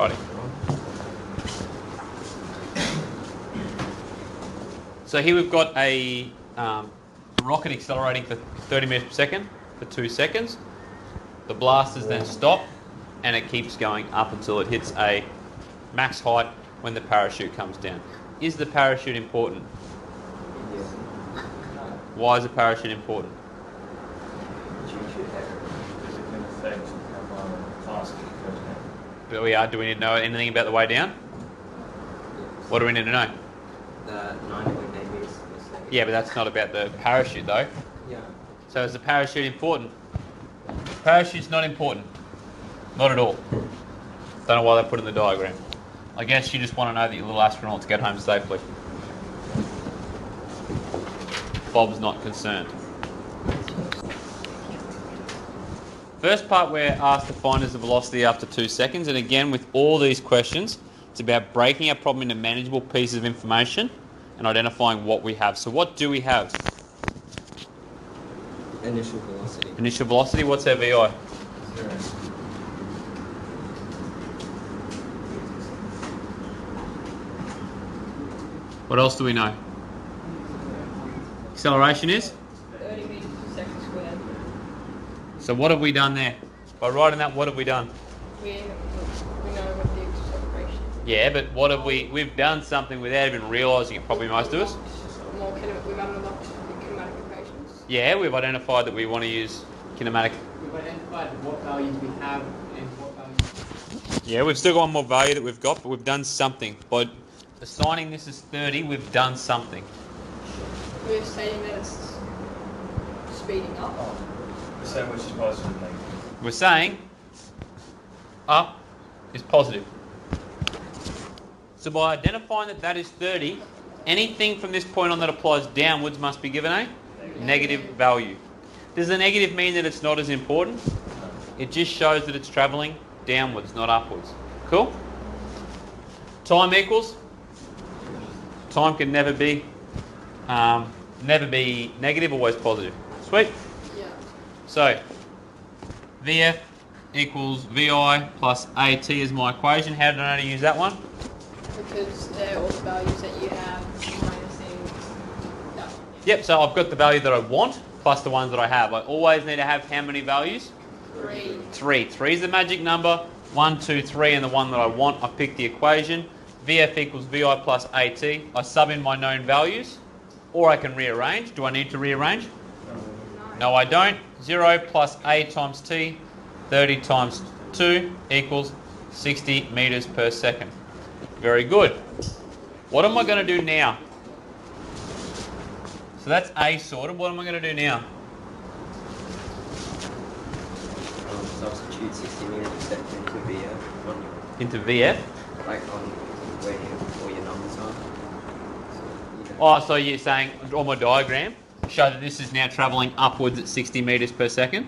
Righty. So here we've got a rocket accelerating for 30 meters per second for 2 seconds. The blasters then stop, and it keeps going up until it hits a max height when the parachute comes down. Is the parachute important? Yes. Why is the parachute important? Do we need to know anything about the way down? Yes. What do we need to know? The 9.8 meters per second. Yeah, but that's not about the parachute though. Yeah. So is the parachute important? Parachute's not important. Not at all. Don't know why they put it in the diagram. I guess you just want to know that your little astronauts get home safely. Bob's not concerned. First part we're asked to find is the velocity after 2 seconds, and again with all these questions it's about breaking our problem into manageable pieces of information and identifying what we have. So what do we have? Initial velocity. Initial velocity, what's our VI? 0. What else do we know? Acceleration is? 30 meters per second squared. So what have we done there? By writing that, what have we done? We know what the acceleration is. Yeah, but what have we've done something without even realising it, probably most of us. We've unlocked the kinematic equations. Yeah, we've identified that we want to use kinematic. We've identified what values we have and what values. Yeah, we've still got one more value that we've got, but we've done something. By assigning this as 30, we've done something. We're saying that it's speeding up. The same which is positive and negative. We're saying up is positive. So by identifying that that is 30, anything from this point on that applies downwards must be given a negative value. Does the negative mean that it's not as important? It just shows that it's travelling downwards, not upwards. Cool? Time equals? Time can never be negative, always positive. Sweet. Yeah. So, VF equals VI plus AT is my equation. How did I know to use that one? Because they're all the values that you have minusing that. Yep, so I've got the value that I want plus the ones that I have. I always need to have how many values? 3. 3. 3 is the magic number. 1, 2, 3 and the one that I want. I pick the equation. VF equals VI plus AT. I sub in my known values, or I can rearrange. Do I need to rearrange? No, I don't. 0 plus A times T, 30 times 2 equals 60 meters per second. Very good. What am I going to do now? So that's A sorted. What am I going to do now? Substitute 60 meters per second into VF. Into VF? Like on where all your numbers are. So, Oh, so you're saying on my diagram, show that this is now travelling upwards at 60 meters per second?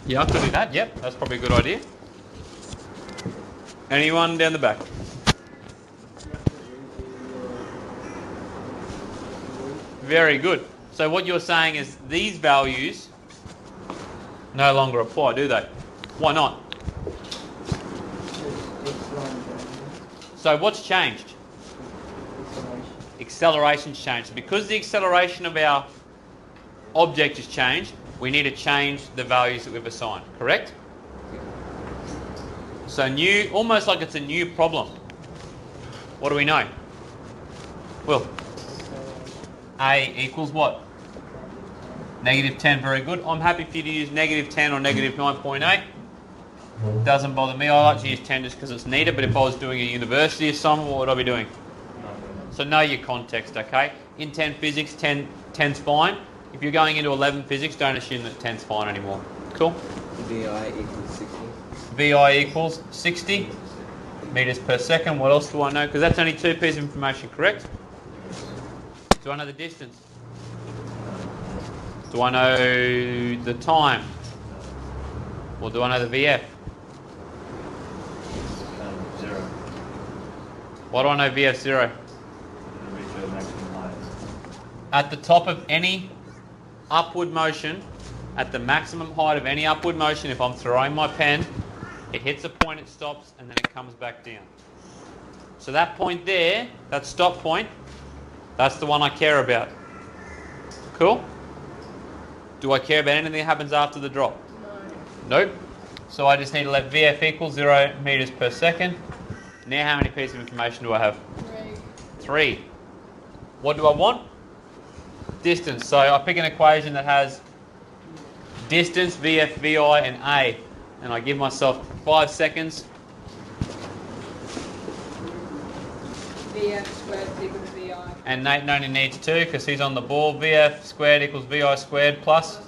Yeah, I could do that. Yep, that's probably a good idea. Anyone down the back? Very good. So what you're saying is these values no longer apply, do they? Why not? So what's changed? Acceleration's changed. Because the acceleration of our object has changed, we need to change the values that we've assigned, correct? So new, almost like it's a new problem. What do we know? Will? A equals what? Negative 10, very good. I'm happy for you to use negative 10 or negative 9.8. Doesn't bother me. I like to use 10 just because it's neater, but if I was doing a university assignment, what would I be doing? So know your context, okay? In 10 physics, 10's fine. If you're going into 11 physics, don't assume that 10's fine anymore. Cool? VI equals 60. VI equals 60 meters per second. What else do I know? Because that's only 2 pieces of information, correct? Do I know the distance? Do I know the time? Or do I know the VF? 0. Why do I know VF 0? To reach your maximum height. At the top of any upward motion, at the maximum height of any upward motion, if I'm throwing my pen It hits a point, it stops, and then it comes back down. So that point there, that stop point, that's the one I care about. Cool? Do I care about anything that happens after the drop? No. Nope. So I just need to let VF equal 0 meters per second. Now how many pieces of information do I have? 3. 3. What do I want? Distance. So I pick an equation that has distance, VF, VI, and A. And I give myself 5 seconds. VF squared is equal to VI. And Nate only needs 2 because he's on the ball. VF squared equals VI squared plus Plus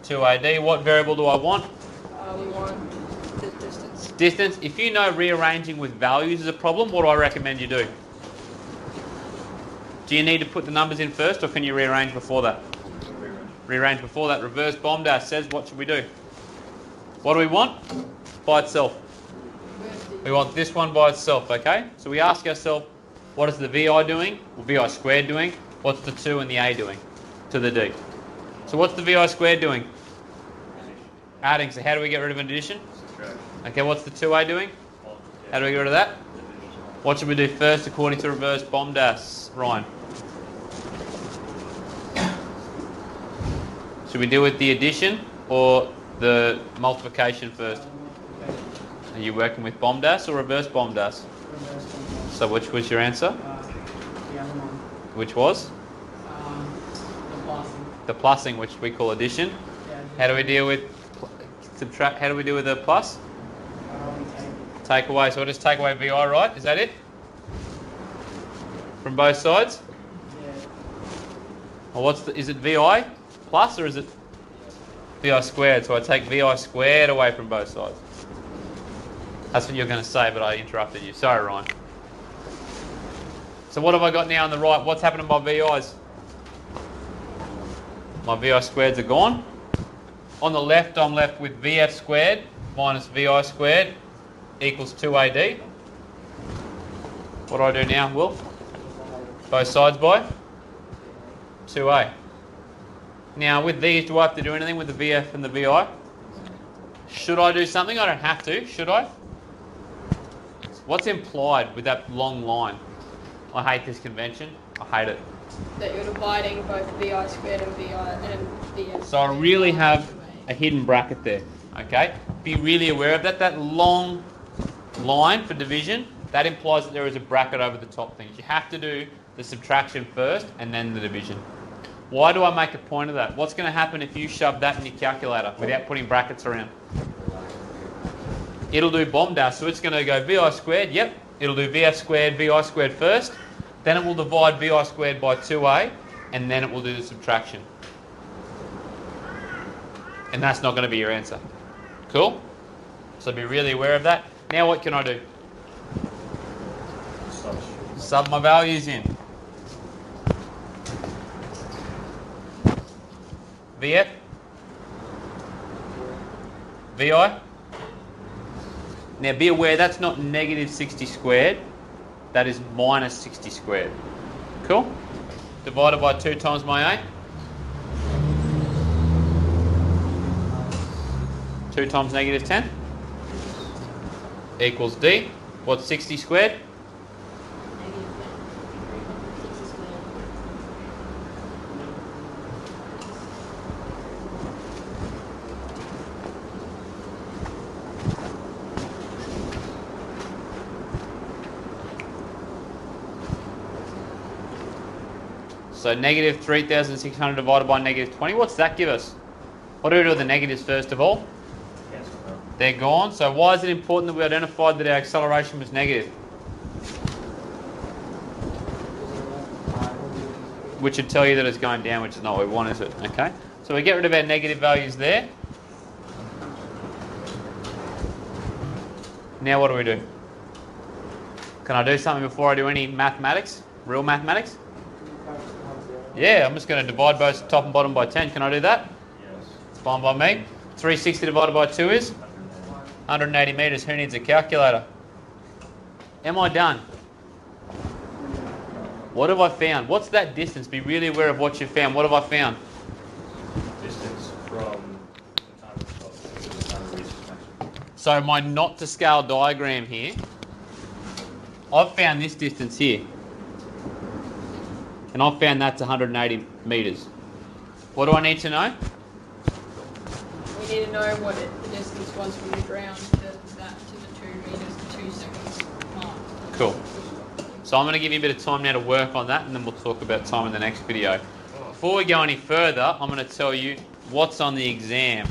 2AD. 2AD. What variable do I want? We want the distance. Distance. If you know rearranging with values is a problem, what do I recommend you do? Do you need to put the numbers in first or can you rearrange before that? Rearrange before that. Reverse bomb dash says what should we do? What do we want? By itself. We want this one by itself, okay? So we ask ourselves, what is the VI doing? Or VI squared doing? What's the 2 and the A doing to the D? So what's the VI squared doing? Adding. So how do we get rid of an addition? Subtraction. Okay, what's the 2A doing? How do we get rid of that? What should we do first according to reverse bomb dash, Ryan? Should we deal with the addition or the multiplication first? Are you working with bomb dash or reverse bomb dash? So which was your answer? The other one. Which was? The passing. The plussing, which we call addition. Yeah. How do we deal with subtract? How do we deal with the plus? We Take away. So I just take away VI, right? Is that it? From both sides? Yeah. Or what's the, is it VI plus or is it VI squared? So I take VI squared away from both sides. That's what you're going to say, but I interrupted you. Sorry, Ryan. So what have I got now on the right? What's happened to my VIs? My VI squareds are gone. On the left, I'm left with VF squared minus VI squared equals 2AD. What do I do now, Will? Both sides by 2A. Now with these, do I have to do anything with the VF and the VI? Should I do something? I don't have to, should I? What's implied with that long line? I hate this convention. I hate it. That you're dividing both VI squared and VI and VF. So I really have a hidden bracket there, okay? Be really aware of that. That long line for division, that implies that there is a bracket over the top things. You have to do the subtraction first and then the division. Why do I make a point of that? What's going to happen if you shove that in your calculator without putting brackets around? It'll do bomb dash, so it's going to go VI squared, yep. It'll do VF squared, VI squared first. Then it will divide VI squared by 2A, and then it will do the subtraction. And that's not going to be your answer. Cool? So be really aware of that. Now what can I do? Sub my values in. VF? VI? Now be aware that's not negative 60 squared. That is minus 60 squared. Cool? Divided by 2 times my A. 2 times negative 10 equals D. What's 60 squared? So negative 3,600 divided by negative 20. What's that give us? What do we do with the negatives first of all? They're gone. So why is it important that we identified that our acceleration was negative? Which would tell you that it's going down, which is not what we want, is it? Okay. So we get rid of our negative values there. Now what do we do? Can I do something before I do any mathematics? Real mathematics? Yeah, I'm just going to divide both top and bottom by 10. Can I do that? Yes. It's fine by me. 360 divided by 2 is? 180 metres. Who needs a calculator? Am I done? What have I found? What's that distance? Be really aware of what you found. What have I found? Distance from the time of stop to the time of reach is maximum. So my not to scale diagram here, I've found this distance here. And I've found that's 180 metres. What do I need to know? We need to know what the distance was from the ground to that to the 2 meters, 2 seconds mark. Cool. So I'm going to give you a bit of time now to work on that, and then we'll talk about time in the next video. Before we go any further, I'm going to tell you what's on the exam.